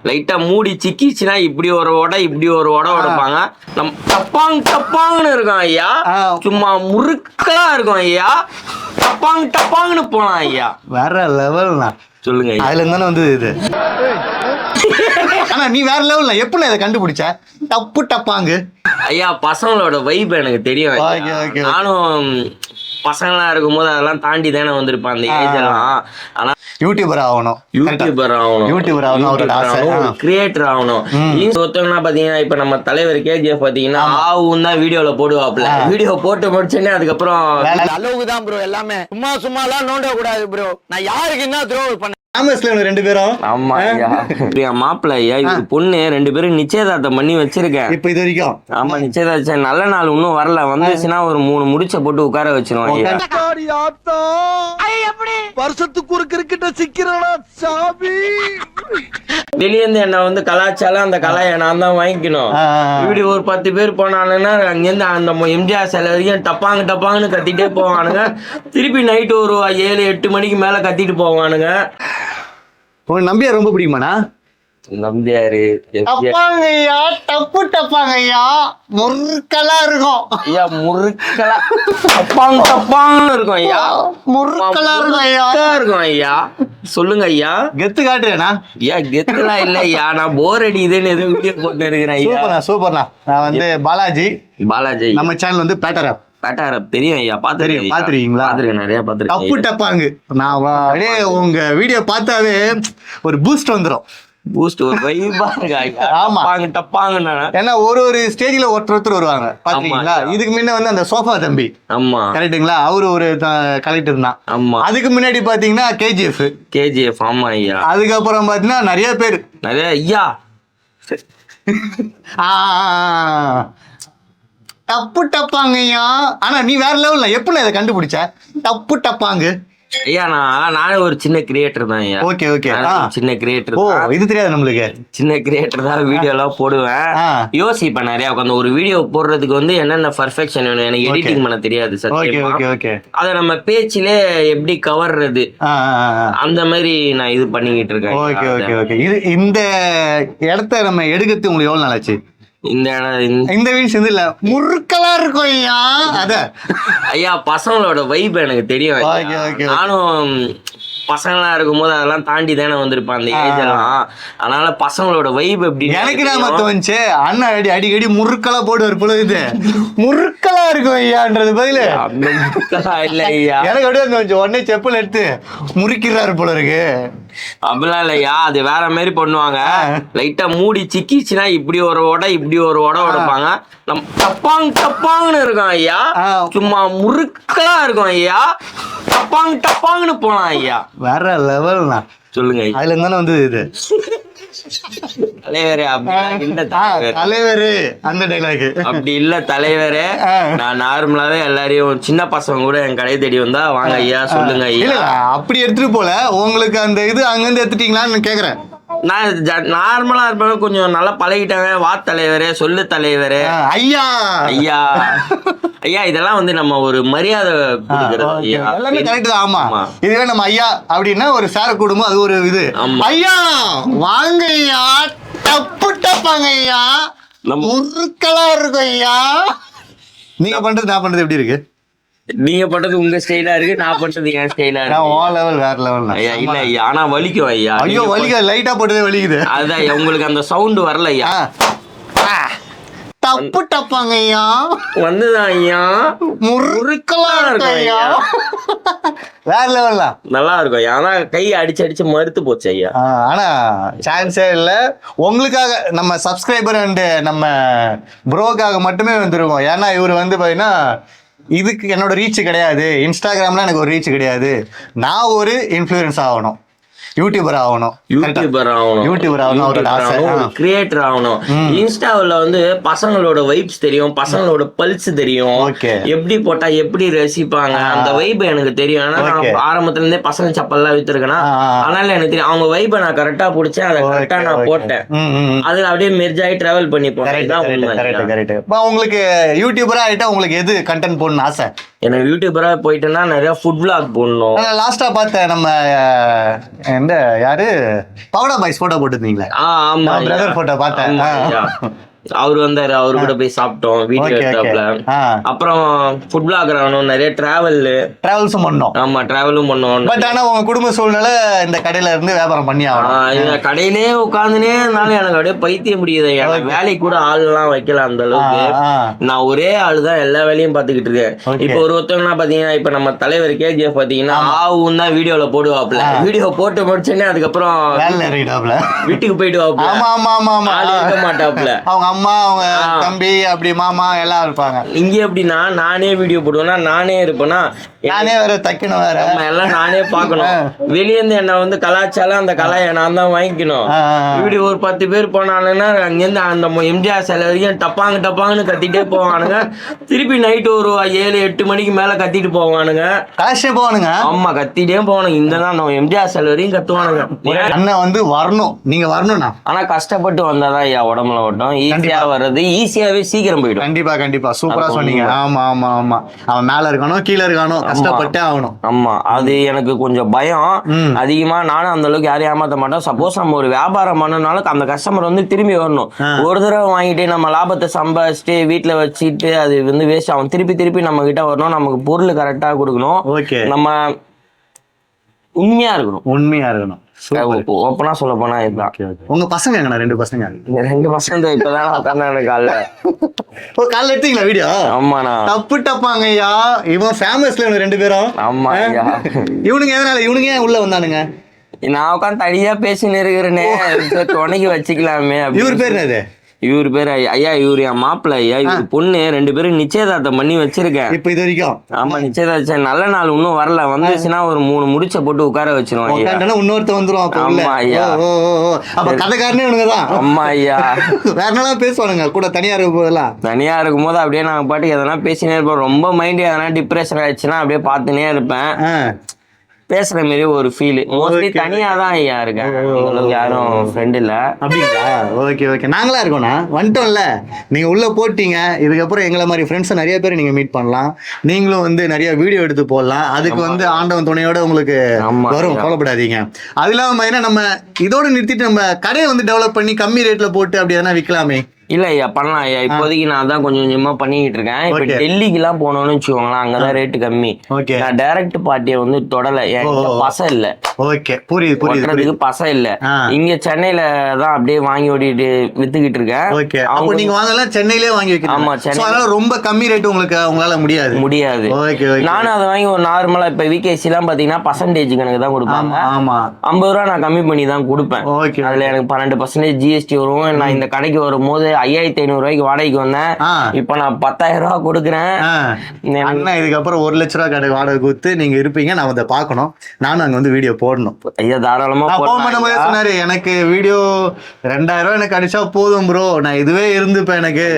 லைட்டா மூடி சிக்கிச்சுன்னா இப்படி ஒரு உடை இப்படி ஒரு உடை உடைப்பாங்க. நம்ம டப்பாங் டப்பாங்கன்னு இருக்கும் ஐயா, சும்மா முறுக்கலா இருக்கும் ஐயா, டப்பாங் டப்பாங்கன்னு போலாம் ஐயா. வேற லெவல்னா சொல்லுங்க. அதுல இருந்தானே வந்து இது. ஆனா நீ வேற லெவல்ல எப்படி இதை கண்டுபிடிச்ச? டப்பு டப்பாங்கு ஐயா, பசங்களோட வைப் எனக்கு தெரியும். நானும் பசங்களா இருக்கும் போது அதெல்லாம் தாண்டி தானே வந்திருப்பேன் அந்த ஏஜ் எல்லாம். ஆனா யூடியூபர் ஆகணும், யூடியூபர் ஆகணும், கிரியேட்டர் ஆகணும். ஒருத்தவங்கன்னா பாத்தீங்கன்னா இப்ப நம்ம தலைவர் கேஜிஎஃப் பாத்தீங்கன்னா ஆவும் தான் வீடியோல போடுவாப்ல. வீடியோ போட்டு முடிச்சோன்னே அதுக்கப்புறம் அளவுக்குதான் ப்ரோ எல்லாமே. சும்மா எல்லாம் நோண்ட கூடாது ப்ரோ. நான் யாருக்கு என்ன துரோகம் பண்ண ரெண்டு பேரும். ஆமா ஐயா, மாப்பிள்ள ஐயா, இது பொண்ணு 2 பேரும் நிச்சயதார்த்தம் பண்ணி வச்சிருக்கேன் இப்ப இது வரைக்கும். ஆமா, நிச்சயதார்த்தம் நல்ல நாள் இன்னும் வரல. வந்துச்சுன்னா ஒரு 3 முடிச்ச போட்டு உட்கார வச்சிருவோம் ஐயா. வருஷத்துக்கு ஒரு கிரிக்கெட்ட சிக்கிறடா சாமி. வெளியே இருந்து என்ன வந்து கலாச்சாரம், அந்த கலாயை நான் தான் வாங்கிக்கணும். இப்படி ஒரு 10 பேர் போனானுன்னா அங்கிருந்து அந்த எம்ஜிஆர் சிலை வரைக்கும் டப்பாங்க டப்பாங்கன்னு கத்திட்டே போவானுங்க. திருப்பி நைட்டு ஒரு 7-8 மணிக்கு மேல கத்திட்டு போவானுங்க. உனக்கு நம்பியார் ரொம்ப பிடிக்குமாண்ணா? நம்பியாரு டப்பாங்கய்யா, டப்பு டப்பாங்கய்யா, முறுக்கலா இருக்கும் ஐயா, முறுக்கலா டப்பாங் டப்பாங்கன்னு இருக்கும் ஐயா, முறுக்கலா இருக்கும் ஐயா, இருக்கும் ஐயா. சொல்லுங்க ஐயா. கெத்து காட்டுறேண்ணா? ஐயா கெத்துலாம் இல்ல ஐயா, நான் போர் அடிக்குதுன்னு எதுவும் வீடியோ போட்டு இருக்கிறேன் ஐயா. சூப்பர்ண்ணா. நான் வந்து பாலாஜி நம்ம சேனல் வந்து பேட்டர் தெரியும் ஐயா. பாத்துருக்கீங்களா? நிறைய பாத்துருக்கேன். டப்பு டப்பாங்கு நான் அப்படியே உங்க வீடியோ பார்த்தாவே ஒரு பூஸ்ட் வந்துடும். பூஸ்ட் ஒரு வைபா இருக்கு ஐயா. ஆமா, டப்பாங்க. ஏன்னா ஒரு ஸ்டேஜ்ல ஒருத்தர் வருவாங்க பாத்தீங்களா? இதுக்கு முன்ன வந்து அந்த சோஃபா தம்பி, ஆமா கரெக்ட்டுங்களா? அவரு ஒரு கலெக்டர் தான். ஆமா. அதுக்கு முன்னாடி பாத்தீங்கன்னா கேஜிஎஃப். ஆமா ஐயா. அதுக்கப்புறம் பாத்தீங்கன்னா நிறைய பேர் ஐயா. டப்பு டப்பாங்கய்யா. ஆனா நீ வேற லெவல்ல எப்படி இதை கண்டுபிடிச்ச? டப்பு டப்பாங்கு ஐயா, நானே ஒரு சின்ன கிரியேட்டர் தான் ஐயா. ஓகே சின்ன கிரியேட்டர். இது தெரியாது நம்மளுக்கு. சின்ன கிரியேட்டர் தான். வீடியோ எல்லாம் போடுவேன், யோசிப்பேன் நிறைய உட்காந்து. ஒரு வீடியோ போடுறதுக்கு வந்து என்னென்ன பர்ஃபெக்ஷன் வேணும், எனக்கு எடிட்டிங் பண்ண தெரியாது சார். அத நம்ம பேச்சிலே எப்படி கவர்றது, அந்த மாதிரி நான் இது பண்ணிக்கிட்டு இருக்கேன். இந்த இடத்த நம்ம எடுக்கிறது உங்களுக்கு எவ்வளவு நாள் ஆச்சு? இந்த வீடு இல்ல முறுக்கலா இருக்கும் ஐயா. அத ஐயா, பசங்களோட வைப் எனக்கு தெரியும். நானும் பசங்களா இருக்கும் போது அதெல்லாம் தாண்டி தானே வந்திருப்பேன் அந்த ஏஜ் எல்லாம். அதனால பசங்களோட வைப் எப்படி எனக்கு நாம தோணுச்சு. அண்ணா அடிக்கடி முறுக்கலா போடுவார் போல. இது முறுக்கலா இருக்கும் ஐயான்றது பதிலு இல்ல ஐயா, எனக்கு அப்படியே தோணுச்சு. உடனே செப்பல் எடுத்து முறுக்கிறாரு போல இருக்கு. அப்படிலாம் இல்லையா, அது வேற மாதிரி பண்ணுவாங்க. லைட்டா மூடி சிக்கிச்சுன்னா இப்படி ஒரு உடை இப்படி ஒரு உடை உடைப்பாங்க. நம்ம டப்பாங் டப்பாங்கன்னு இருக்கும் ஐயா, சும்மா முறுக்கலா இருக்கும் ஐயா, டப்பாங் டப்பாங்கன்னு போலாம் ஐயா. வேற லெவல்னா சொல்லுங்க. அதுல இருந்தானே வந்து இது தலைவரே தலைவரே அந்த டைலாக் அப்படி இல்ல தலைவரே. நான் நார்மலாவே எல்லாரையும் சின்ன பசங்க கூட என் கடையை தேடி வந்தா வாங்க ஐயா, சொல்லுங்க ஐயா. அப்படி எடுத்துட்டு போல உங்களுக்கு அந்த இது அங்கிருந்து எடுத்துட்டீங்களான்னு கேக்குறேன். நான் நார்மலா இருப்பேன், கொஞ்சம் நல்லா பழகிட்டாங்க. வா தலைவரே, சொல்லு தலைவரே, ஐயா ஐயா ஐயா. இதெல்லாம் வந்து நம்ம ஒரு மரியாதை கொடுக்கறது. எல்லாமே கரெக்ட் தான். ஆமா, இதுவே நம்ம ஐயா அப்படின்னா ஒரு சேர குடும்பம், அது ஒரு இது. ஐயா வாங்க ஐயா, டப்பு டப்பாங்க ஐயா, முறுக்கலா இருக்கும் ஐயா. நீங்க பண்றது நான் பண்றது எப்படி இருக்கு? நீங்க பண்றது உங்க ஸ்டைலா இருக்கு, நான் பண்றது என் ஸ்டைலா இருக்கு. வேற லெவல் ஐயா. இல்ல ஐயா, ஆனா வலிக்கும் ஐயா. ஐயோ வலிக்க, லைட்டா போட்டதே வலிக்குது. அதுதான் உங்களுக்கு அந்த சவுண்ட் வரல ஐயா. டப்பு டப்பாங்க ஐயா வந்துதான் ஐயா, முறுக்கலா இருக்கும் ஐயா. வேற லெவல்ல நல்லா இருக்கும் ஐயா. ஆனா கை அடிச்சு மறுத்து போச்சு ஐயா. ஆனா சான்ஸே இல்ல. உங்களுக்காக நம்ம சப்ஸ்கிரைபர் அண்ட் நம்ம ப்ரோக்காக மட்டுமே வந்துருவோம். ஏன்னா இவர் வந்து பாத்தீங்கன்னா இதுக்கு என்னோட ரீச் கிடையாது, இன்ஸ்டாகிராம்ல எனக்கு ஒரு ரீச் கிடையாது. நான் ஒரு இன்ஃப்ளூயன்ஸ் ஆகணும், யூடியூபர் ஆகணும், கிரியேட்டர் ஆகணும். இன்ஸ்டாவில் வந்து பசங்களோட வைப்ஸ் தெரியும், பசங்களோட பல்ஸ் தெரியும், எப்படி போட்டா எப்படி ரசிப்பாங்க, அந்த வைப் எனக்கு தெரியும். ஆனா நான் ஆரம்பத்துல இருந்தே பசங்க சப்பல்லாம் வித்துருக்கேன்னா, அதனால எனக்கு தெரியும் அவங்க வைப்பை நான் கரெக்டா பிடிச்சேன், அதை கரெக்டா நான் போட்டேன். அது அப்படியே மெர்ஜ் ஆகி டிராவல் பண்ணி போட்டேன். உங்களுக்கு யூடியூபரா ஆயிட்டா உங்களுக்கு எது கண்டென்ட் போடணும்னு ஆசை? எனக்கு யூடியூபரா போயிட்டேன்னா நிறைய ஃபுட் vlog போடணும். லாஸ்டா பார்த்தேன் நம்ம எந்த யாரு பவுடா பாய்ஸ் போட்டோ போட்டுருந்தீங்களே. ஆமா பிரதர் போட்டோ பார்த்தேன். அவரு வந்தாரு, அவரு கூட போய் சாப்பிட்டோம், வீடியோ எடுத்தாப்ல. அப்புறம் ஃபுட் vlogger ஆகணும், நிறைய டிராவல்ஸும் பண்ணோம். ஆமா டிராவலும் பண்ணோம். பட் ஆனா உங்க குடும்ப சூழ்நிலை இந்த கடையில இருந்து வியாபாரம் பண்ணி ஆகணும். கடையிலே உட்காந்துனே இருந்தாலும் எனக்கு அப்படியே பைத்தியம் முடியுது. எனக்கு வேலைக்கு கூட ஆள் எல்லாம் வைக்கல அந்த அளவுக்கு. நான் ஒரே ஆளு தான் எல்லா வேலையும் பாத்துக்கிட்டு இருக்கேன். இப்ப ஒருத்தவங்க பாத்தீங்கன்னா, இப்ப நம்ம தலைவர் KGF பாத்தீங்கன்னா ஆவும் தான் வீடியோல போடுவாப்ல. வீடியோ போட்டு முடிச்சோடனே அதுக்கப்புறம் வீட்டுக்கு போயிடுவாப்ல. இருக்க மாட்டாப்ல. அம்மா அவங்க தம்பி அப்படி மாமா எல்லாம் இருப்பாங்க. இங்க எப்படின்னா நானே வீடியோ போடுவேன்னா நானே இருப்பேன்னா, நானே வேற தைக்கணும், வேற எல்லாம் நானே பாக்கணும். வெளியே இருந்து என்ன வந்து கலாச்சாரம் அந்த கலையை நான் தான் வாங்கிக்கணும். இப்படி ஒரு 10 பேர் போனானுங்கன்னா அங்கிருந்து அந்த எம்ஜிஆர் சிலை வரைக்கும் டப்பாங்கன்னு கத்திட்டே போவானுங்க. திருப்பி நைட்டு ஒரு 7-8 மணிக்கு மேல கத்திட்டு போவானுங்க. கலாச்சே போவானுங்க. ஆமா கத்திட்டே போவானுங்க. இந்த தான் நம்ம எம்ஜிஆர் சிலை வரைக்கும் கத்துவானுங்க. அண்ணன் வந்து வரணும், நீங்க வரணும்னா. ஆனா கஷ்டப்பட்டு வந்தாதான் ஐயா உடம்புல ஓட்டும். ஈஸியா வர்றது ஈஸியாவே சீக்கிரம் போயிடும். கண்டிப்பா சூப்பரா சொன்னீங்க. ஆமா அவன் மேல இருக்கானோ கீழே இருக்கானோ கஷ்டப்பட்டே ஆகணும். ஆமா அது எனக்கு கொஞ்சம் பயம் அதிகமா. நானும் அந்த அளவுக்கு யாரையும் ஏமாத்த மாட்டோம். சப்போஸ் நம்ம ஒரு வியாபாரம் பண்ணனாலும் அந்த கஸ்டமர் வந்து திரும்பி வரணும். ஒரு தடவை வாங்கிட்டு நம்ம லாபத்தை சம்பாதிச்சுட்டு வீட்டுல வச்சுட்டு அது வந்து வேஸ்ட் ஆகும். திருப்பி நம்ம கிட்ட வரணும். நமக்கு பொருள் கரெக்டா கொடுக்கணும். நம்ம உண்மையா இருக்கணும். ஓப்பனா சொல்ல போனா இதுதான். உங்க பசங்க எங்கண்ணா? 2 பசங்க. 2 பசங்க இப்பதான் காலைல எடுத்தீங்களா வீடியோ? ஆமாண்ணா. டப்பாங்க ஐயா. இவன் ஃபேமஸ்ல 2 பேரும். ஆமா ஐயா. இவனுங்க எதனால இவனுங்க ஏன் உள்ள வந்தானுங்க? நான் உட்காந்து தனியா பேசின்னு இருக்கிறேனே, துணைக்கு வச்சுக்கலாமே. இவர் பேர் என்னது? இவரு பேரு ஐயா, இவரு என் மாப்பிள்ள ஐயா. இவரு பொண்ணு 2 பேரும் நிச்சயதார்த்தம் பண்ணி வச்சிருக்கேன் இப்ப இது வரைக்கும். ஆமா நிச்சயதார்த்தம். நல்ல நாள் இன்னும் வரல. வந்துச்சுன்னா ஒரு 3 முடிச்ச போட்டு உட்கார வச்சிருவோம். இன்னொருத்த வந்துரும். ஆமா ஐயா. அப்ப கதைக்காரனே இவனுங்கதான். ஆமா ஐயா. வேற நல்லா பேசுவானுங்க கூட. தனியா இருக்கும் போது அப்படியே நாங்க பாட்டுக்கு எதனா பேசினே இருப்போம். ரொம்ப மைண்ட் எதனா டிப்ரெஷன் ஆயிடுச்சுன்னா அப்படியே பார்த்துனே இருப்பேன். பேசுற மாதிரி ஒரு ஃபீல். மோஸ்ட்லி தனியா தான் ஐயா இருக்கேன். யாரும் ஃப்ரெண்ட் இல்ல. அப்படிங்களா? ஓகே நாங்களா இருக்கோம்னா வந்துட்டோம்ல. நீங்க உள்ள போட்டீங்க. இதுக்கப்புறம் எங்களை மாதிரி ஃப்ரெண்ட்ஸ் நிறைய பேர் நீங்க மீட் பண்ணலாம். நீங்களும் வந்து நிறைய வீடியோ எடுத்து போடலாம். அதுக்கு வந்து ஆண்டவன் துணையோட உங்களுக்கு வரும், கவலைப்படாதீங்க. அது இல்லாம பாத்தீங்கன்னா நம்ம இதோட நிறுத்திட்டு நம்ம கடையை வந்து டெவலப் பண்ணி கம்மி ரேட்ல போட்டு அப்படி எதனா விற்கலாமே. இல்ல ஐயா பண்ணலாம் ஐயா. இப்போதைக்கு நான் தான் கொஞ்சம் கொஞ்சமா பண்ணிட்டு இருக்கேன். இப்ப டெல்லிக்கு எல்லாம் போனோம்னு வச்சுக்கோங்களேன், அங்கதான் ரேட்டு கம்மி. நான் டைரக்ட் பார்ட்டியை வந்து தொடல. பசை இல்ல. புரியுது. பசை இல்ல. இங்க சென்னையில தான் அப்படியே வாங்கி ஓடிட்டு வித்துக்கிட்டு இருக்கேன். அவங்க நீங்க வாங்கலாம் சென்னையிலே வாங்கி வைக்கிறீங்க. ஆமா சென்னை ரொம்ப கம்மி ரேட் உங்களுக்கு உங்களால முடியாது. நானும் அதை வாங்கி ஒரு நார்மலா இப்ப விகேசி எல்லாம் பாத்தீங்கன்னா பர்சன்டேஜ் கணக்கு தான் கொடுப்பாங்க. 50 ரூபா நான் கம்மி பண்ணி தான் கொடுப்பேன். அதுல எனக்கு 12% GST வரும். நான் இந்த கடைக்கு வரும்போது 5500 ரூபாய்க்கு வாடகைக்கு வந்தேன். இப்ப நான் 10,000 ரூபா கொடுக்குறேன். இதுக்கப்புறம் 1 லட்ச ரூபா கடை வாடகை கொடுத்து நீங்க இருப்பீங்க. நான் அதை பார்க்கணும். நானும் அங்க வந்து வீடியோ போடணும். ஐயா தாராளமா சொன்னாரு. எனக்கு வீடியோ 2000 ரூபாய் எனக்கு அடிச்சா போதும் ப்ரோ, நான் இதுவே இருந்துப்பேன் எனக்கு.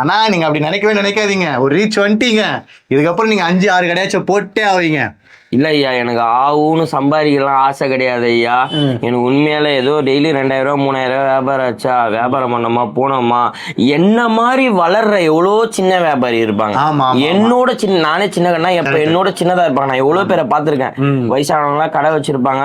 ஆனா நீங்க அப்படி நினைக்காதீங்க. ஒரு ரீச் வந்துட்டீங்க. இதுக்கப்புறம் நீங்க 5-6 கடையாச்சும் போட்டே ஆவீங்க. இல்ல ஐயா எனக்கு ஆவுன்னு சம்பாதிக்கலாம் ஆசை கிடையாது ஐயா. எனக்கு உண்மையால ஏதோ டெய்லி 2000 ரூபா 3000 ரூபா வியாபாரம் ஆச்சா, வியாபாரம் பண்ணோமா போனோமா. என்ன மாதிரி வளர்ற எவ்வளோ சின்ன வியாபாரி இருப்பாங்க. என்னோட நானே சின்ன கடை எப்ப என்னோட சின்னதா இருப்பாங்க. நான் எவ்வளவு பேரை பார்த்திருக்கேன். வயசானவங்க கடை வச்சிருப்பாங்க.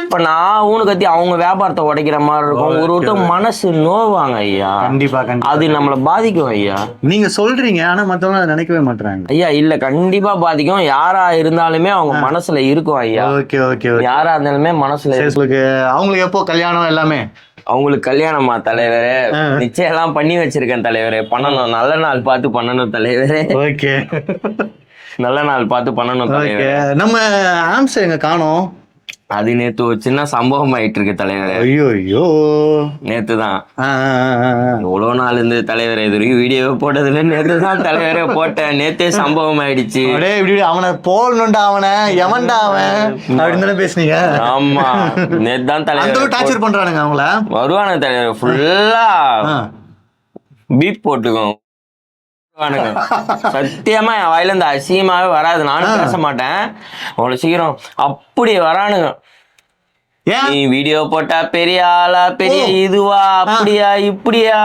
இப்ப நான் ஊனு கத்தி அவங்க வியாபாரத்தை உடைக்கிற மாதிரி இருக்கும். ஒருத்தர் மனசு நோவாங்க ஐயா. கண்டிப்பா அது நம்மள பாதிக்கும் ஐயா. நீங்க சொல்றீங்க ஆனா மத்தவங்க அதை நினைக்கவே மாட்டாங்க ஐயா. இல்ல கண்டிப்பா பாதிக்கும். யாரா இருந்தாலுமே அவங்க மனசுல இருக்கும் ஐயா. யாரா இருந்தாலுமே மனசுல. அவங்களுக்கு எப்போ கல்யாணம் எல்லாமே? அவங்களுக்கு கல்யாணமா தலைவரே? நிச்சயம் எல்லாம் பண்ணி வச்சிருக்கேன் தலைவரே. பண்ணணும், நல்ல நாள் பார்த்து பண்ணணும் தலைவரே. ஓகே நல்ல நாள் பார்த்து பண்ணணும் தலைவரே. நம்ம ஆம்ஸ் எங்க காணோம்? அது நேத்து ஒரு சின்ன சம்பவம் ஆயிட்டு இருக்கு தலைவரே. ஐயோ நேத்துதான். எவ்வளவு நாள் இருந்து தலைவரே இது வரைக்கும் வீடியோ போட்டதுல நேத்துதான் தலைவரே போட்டேன். நேத்தே சம்பவம் ஆயிடுச்சு. அவனை போடணும்டா, அவனை எவன்டா அவன் அப்படின்னு பேசுனீங்க. ஆமா நேத்துதான் தலைவர் டார்ச்சர் பண்றானுங்க. அவங்கள வருவானுங்க தலைவர் ஃபுல்லா பீப் போட்டுக்கோங்க. சத்தியமா என் வாயில இருந்து அசியமாவே வராது. நானும் பேச மாட்டேன் அவ்வளவு சீக்கிரம். அப்படி வரானுங்க. நீ வீடியோ போட்டா பெரிய ஆளா, பெரிய இதுவா, அப்படியா இப்படியா.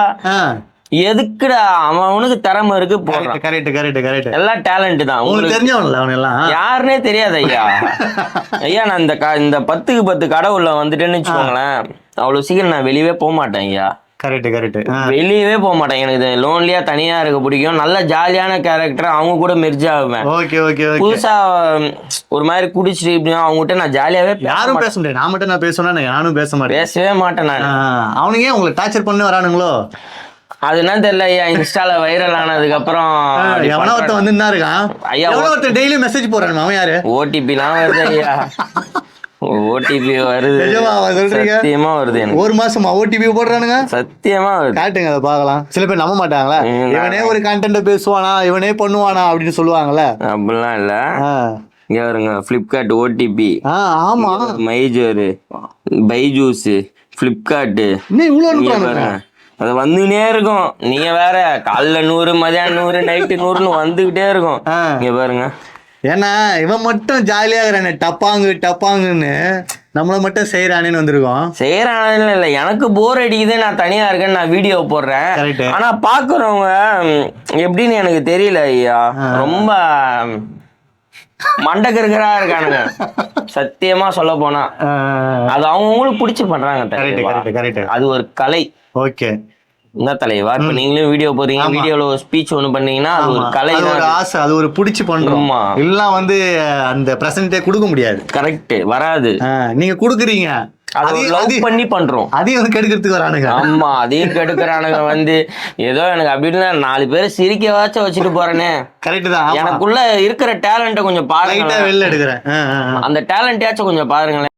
எதுக்குடா அவனுக்கு திறமை இருக்கு போடுறான். கரெக்ட் எல்லாம் டேலண்ட் தான். உங்களுக்கு தெரிஞ்சவன்ல அவன் எல்லாம் யாருன்னே தெரியாது ஐயா. ஐயா நான் இந்த 10க்கு 10 கடவுள்ல வந்துட்டேன்னு வச்சுக்கோங்களேன், அவ்வளவு சீக்கிரம் நான் வெளியவே போக மாட்டேன் ஐயா. கரெக்ட் வெளியவே போக மாட்டேன். எனக்கு லோன்லியா தனியா இருக்க பிடிக்கும். நல்ல ஜாலியான கேரக்டர், அவங்க கூட மெர்ஜ் ஆவேன். ஓகே புதுசா ஒரு மாதிரி குடிச்சிட்டு இப்படி அவங்ககிட்ட நான் ஜாலியாவே யாரும் பேச முடியாது. நான் மட்டும் நான் பேசுவேன்னா நானும் பேச மாட்டேன், பேசவே மாட்டேன் நான். அவனுங்க உங்களை டார்ச்சர் பண்ணி வரானுங்களோ அது என்ன தெரியல ஐயா. இன்ஸ்டால வைரல் ஆனதுக்கு அப்புறம் எவனா ஒருத்தன் வந்து என்ன இருக்கான் ஐயா, ஒருத்தன் டெய்லி மெசேஜ் போறான். அவன் யாரு? ஓடிபிலாம் வருது ஐயா. ஓடிபி வருது, சத்தியமா வருது. எனக்கு ஒரு மாசமா ஓடிபி போடுறானுங்க, சத்தியமா வருது. காட்டுங்க அதை பார்க்கலாம். சில பேர் நம்ப மாட்டாங்களா, இவனே ஒரு கண்டென்ட் பேசுவானா இவனே பண்ணுவானா அப்படின்னு சொல்லுவாங்கல்ல. அப்படிலாம் இல்ல. இங்க வருங்க பிளிப்கார்ட் ஓடிபி. ஆமா, மைஜோரு, பைஜூஸ், பிளிப்கார்ட், இன்னும் இவ்வளவு அது வந்துகிட்டே இருக்கும். நீங்க வேற காலைல 100, மதியானம் 100, நைட்டு 100ன்னு வந்துகிட்டே இருக்கும். இங்க பாருங்க. ஏன்னா இவன் மட்டும் ஜாலியா இருக்கிறானே, டப்பாங்குன்னு நம்மள மட்டும் செய்யறானேன்னு வந்திருக்கோம். செய்யறானு இல்ல, எனக்கு போர் அடிக்குது, நான் தனியா இருக்கேன்னு நான் வீடியோ போடுறேன். ஆனா பாக்குறவங்க எப்படின்னு எனக்கு தெரியல ஐயா. ரொம்ப மண்டக்கருக்கரா இருக்கானுங்க சத்தியமா சொல்ல போனா. அது அவங்களுக்கு பிடிச்சு பண்றாங்க. அது ஒரு கலை. ஓகே, என்ன தலைவா, இப்ப நீங்களும் வீடியோ போறீங்க, வீடியோல ஒரு ஸ்பீச் ஒண்ணு பண்ணீங்கன்னா அது ஒரு கலை, ஒரு ஆசை, அது ஒரு பிடிச்சு பண்றோம். எல்லாம் வந்து அந்த பிரசன்டே கொடுக்க முடியாது. கரெக்ட், வராது. நீங்க குடுக்குறீங்க, லவ் பண்ணி பண்றோம். அதையும் வந்து கெடுக்கிறதுக்கு வரானுங்க. ஆமா, அதையும் கெடுக்கிறானுங்க. வந்து ஏதோ எனக்கு அப்படின்னு 4 பேரை சிரிக்கவாச்சும் வச்சுட்டு போறேனே. கரெக்ட் தான். எனக்குள்ள இருக்கிற டேலண்ட கொஞ்சம் பாருங்க, வெளில எடுக்கிறேன். அந்த டேலண்ட்டாச்சும் கொஞ்சம் பாருங்களேன்.